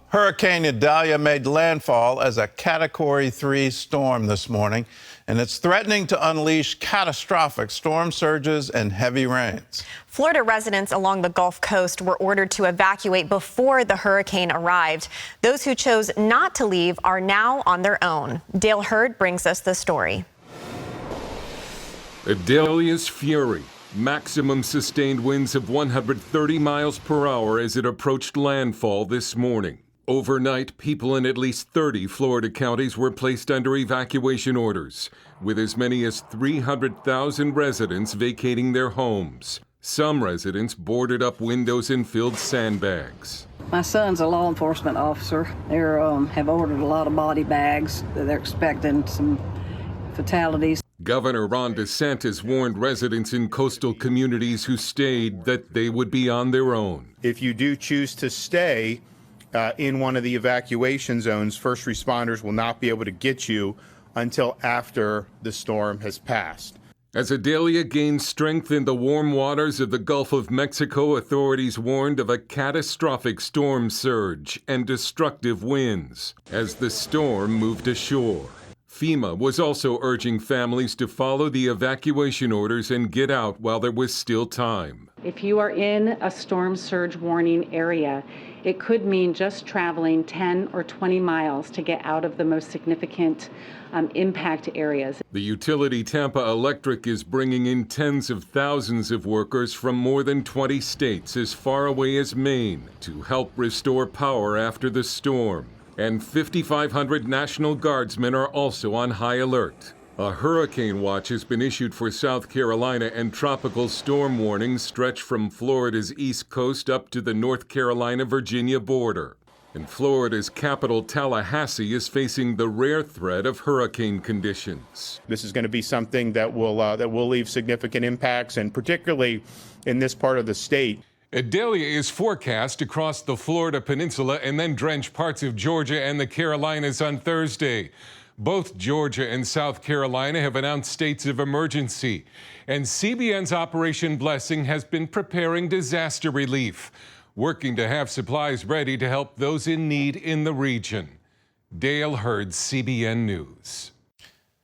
Hurricane Idalia made landfall as a Category 3 storm this morning, and it's threatening to unleash catastrophic storm surges and heavy rains. Florida residents along the Gulf Coast were ordered to evacuate before the hurricane arrived. Those who chose not to leave are now on their own. Dale Hurd brings us the story. Idalia's fury. Maximum sustained winds of 130 miles per hour as it approached landfall this morning. Overnight, people in at least 30 Florida counties were placed under evacuation orders, with as many as 300,000 residents vacating their homes. Some residents boarded up windows and filled sandbags. My son's a law enforcement officer. They have ordered a lot of body bags. They're expecting some fatalities. Governor Ron DeSantis warned residents in coastal communities who stayed that they would be on their own. If you do choose to stay in one of the evacuation zones, first responders will not be able to get you until after the storm has passed. As Idalia gained strength in the warm waters of the Gulf of Mexico, authorities warned of a catastrophic storm surge and destructive winds as the storm moved ashore. FEMA was also urging families to follow the evacuation orders and get out while there was still time. If you are in a storm surge warning area, it could mean just traveling 10 or 20 miles to get out of the most significant impact areas. The utility Tampa Electric is bringing in tens of thousands of workers from more than 20 states as far away as Maine to help restore power after the storm. And 5,500 National Guardsmen are also on high alert. A hurricane watch has been issued for South Carolina, and tropical storm warnings stretch from Florida's east coast up to the North Carolina-Virginia border. And Florida's capital, Tallahassee, is facing the rare threat of hurricane conditions. This is going to be something that will leave significant impacts, and particularly in this part of the state. Idalia is forecast to cross the Florida peninsula and then drench parts of Georgia and the Carolinas on Thursday. Both Georgia and South Carolina have announced states of emergency, and CBN's Operation Blessing has been preparing disaster relief, working to have supplies ready to help those in need in the region. Dale Hurd, CBN News.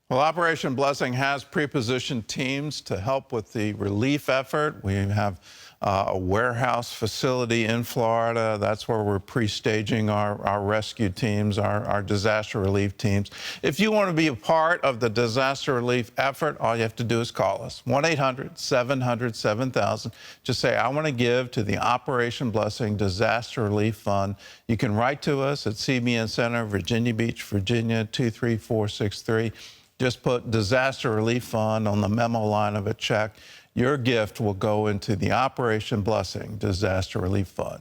Well, Operation Blessing has pre-positioned teams to help with the relief effort. We have a warehouse facility in Florida. That's where we're pre-staging our rescue teams, our disaster relief teams. If you want to be a part of the disaster relief effort, all you have to do is call us, 1-800-700-7000. Just say, I want to give to the Operation Blessing Disaster Relief Fund. You can write to us at CBN Center, Virginia Beach, Virginia, 23463. Just put Disaster Relief Fund on the memo line of a check. Your gift will go into the Operation Blessing Disaster Relief Fund.